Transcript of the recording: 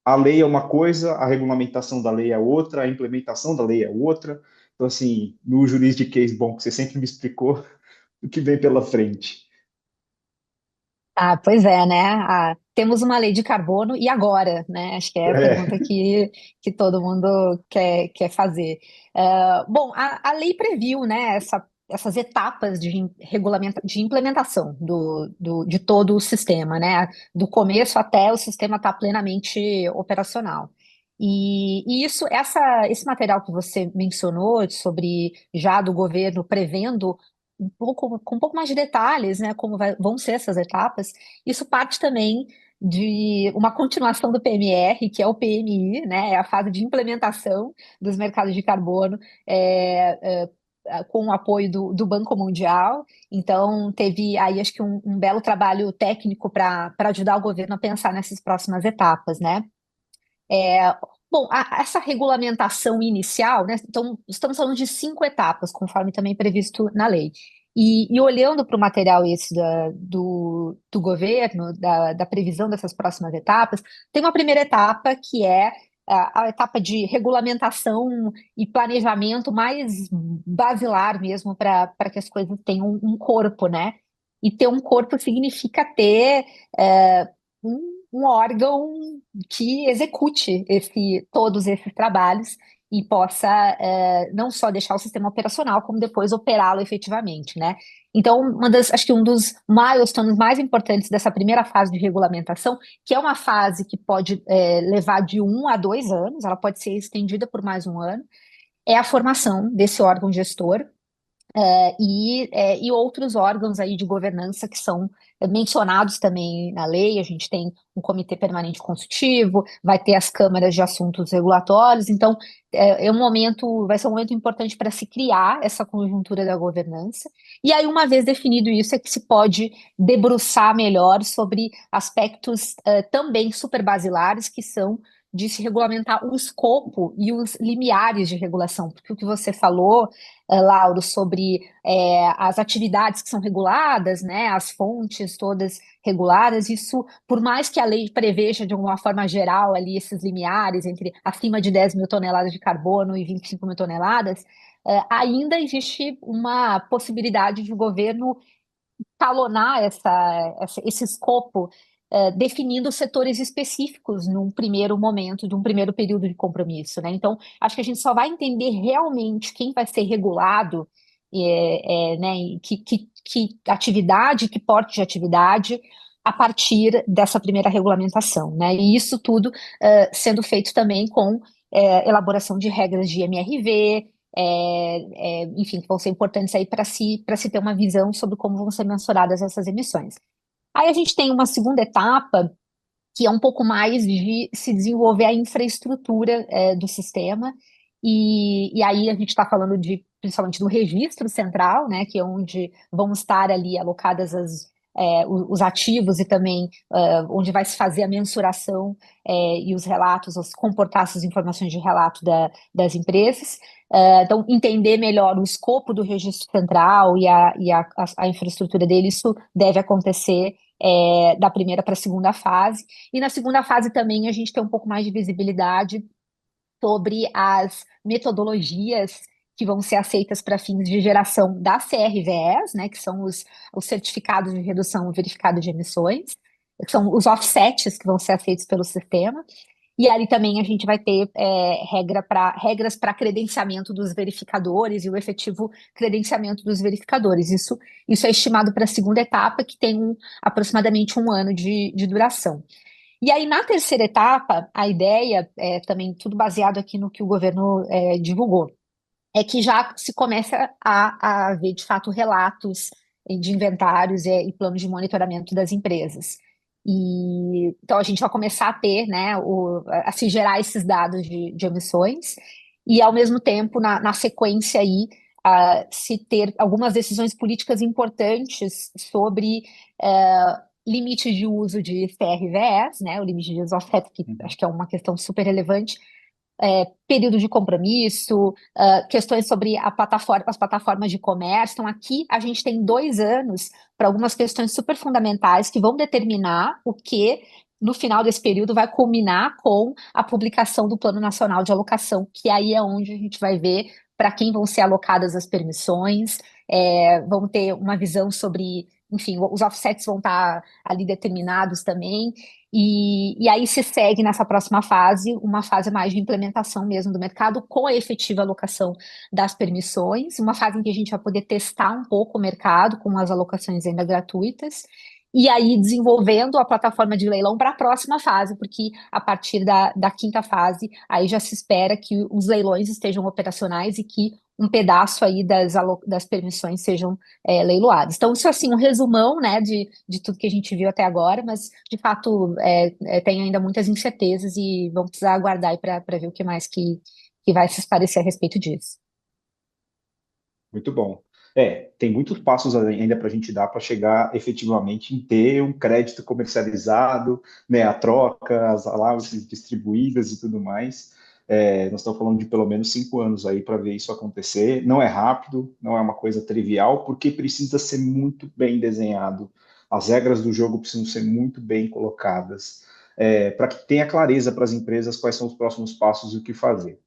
a lei é uma coisa, a regulamentação da lei é outra, a implementação da lei é outra. Então, assim, no juridiquês bom que você sempre me explicou, o que vem pela frente. Ah, pois é, né? Ah, temos uma lei de carbono e agora, né? Acho que é a pergunta É, que todo mundo quer fazer. Bom, a lei previu, né, essas etapas de implementação de todo o sistema, né? Do começo até o sistema estar plenamente operacional. E esse material que você mencionou sobre já do governo prevendo com um pouco mais de detalhes, né, como vão ser essas etapas. Isso parte também de uma continuação do PMR, que é o PMI, né, é a fase de implementação dos mercados de carbono, com o apoio do Banco Mundial. Então, teve aí, acho que, um belo trabalho técnico para ajudar o governo a pensar nessas próximas etapas, né? É, Bom, essa regulamentação inicial, né? Então, estamos falando de 5 etapas, conforme também previsto na lei. E olhando para o material esse do governo, da previsão dessas próximas etapas, tem uma primeira etapa que é a etapa de regulamentação e planejamento mais basilar mesmo para que as coisas tenham um corpo, né? E ter um corpo significa ter um órgão que execute todos esses trabalhos e possa não só deixar o sistema operacional, como depois operá-lo efetivamente, né? Então, acho que um dos milestones mais importantes dessa primeira fase de regulamentação, que é uma fase que pode levar de 1 a 2 anos, ela pode ser estendida por mais um ano, é a formação desse órgão gestor e outros órgãos aí de governança que são mencionados também na lei. A gente tem um comitê permanente consultivo, vai ter as câmaras de assuntos regulatórios. Então, vai ser um momento importante para se criar essa conjuntura da governança. E aí, uma vez definido isso, é que se pode debruçar melhor sobre aspectos também super basilares, que são de se regulamentar o escopo e os limiares de regulação, porque o que você falou, Lauro, sobre as atividades que são reguladas, né, as fontes todas reguladas, isso, por mais que a lei preveja de alguma forma geral ali esses limiares entre acima de 10 mil toneladas de carbono e 25 mil toneladas, ainda existe uma possibilidade de o governo escalonar esse escopo, definindo setores específicos num primeiro momento, de um primeiro período de compromisso, né? Então, acho que a gente só vai entender realmente quem vai ser regulado, né, e que atividade, que porte de atividade, a partir dessa primeira regulamentação, né? E isso tudo sendo feito também com elaboração de regras de MRV, enfim, que vão ser importantes aí para se ter uma visão sobre como vão ser mensuradas essas emissões. Aí a gente tem uma segunda etapa, que é um pouco mais de se desenvolver a infraestrutura do sistema, e aí a gente está falando principalmente do registro central, né, que é onde vão estar ali alocadas os ativos e também onde vai se fazer a mensuração e os relatos, comportar essas informações de relato das empresas. Então, entender melhor o escopo do registro central e a infraestrutura dele, isso deve acontecer da primeira para a segunda fase. E na segunda fase também a gente tem um pouco mais de visibilidade sobre as metodologias que vão ser aceitas para fins de geração das CRVEs, né, que são os certificados de redução verificada de emissões, que são os offsets que vão ser aceitos pelo sistema. E ali também a gente vai ter regras para credenciamento dos verificadores e o efetivo credenciamento dos verificadores. Isso é estimado para a segunda etapa, que tem aproximadamente um ano de duração. E aí, na terceira etapa, a ideia, também tudo baseado aqui no que o governo divulgou, é que já se começa a ver, de fato, relatos de inventários e planos de monitoramento das empresas. Então, a gente vai começar a ter, né, a se gerar esses dados de emissões e, ao mesmo tempo, na sequência aí, se ter algumas decisões políticas importantes sobre limites de uso de CRVEs, né, o limite de offset, que acho que é uma questão super relevante, período de compromisso, questões sobre as plataformas de comércio. Então, aqui a gente tem 2 anos para algumas questões super fundamentais que vão determinar o que no final desse período vai culminar com a publicação do Plano Nacional de Alocação, que aí é onde a gente vai ver para quem vão ser alocadas as permissões, vão ter uma visão sobre, enfim, os offsets vão estar ali determinados também, e aí se segue nessa próxima fase, uma fase mais de implementação mesmo do mercado, com a efetiva alocação das permissões, uma fase em que a gente vai poder testar um pouco o mercado com as alocações ainda gratuitas, e aí desenvolvendo a plataforma de leilão para a próxima fase, porque a partir da quinta fase, aí já se espera que os leilões estejam operacionais e que um pedaço aí das permissões sejam leiloados. Então, isso é assim, um resumão, né, de tudo que a gente viu até agora, mas de fato tem ainda muitas incertezas e vamos precisar aguardar para ver o que mais que vai se esclarecer a respeito disso. Muito bom. Tem muitos passos ainda para a gente dar para chegar efetivamente em ter um crédito comercializado, né, a troca, as allowances distribuídas e tudo mais. Nós estamos falando de pelo menos 5 anos aí para ver isso acontecer. Não é rápido, não é uma coisa trivial, porque precisa ser muito bem desenhado. As regras do jogo precisam ser muito bem colocadas, para que tenha clareza para as empresas quais são os próximos passos e o que fazer.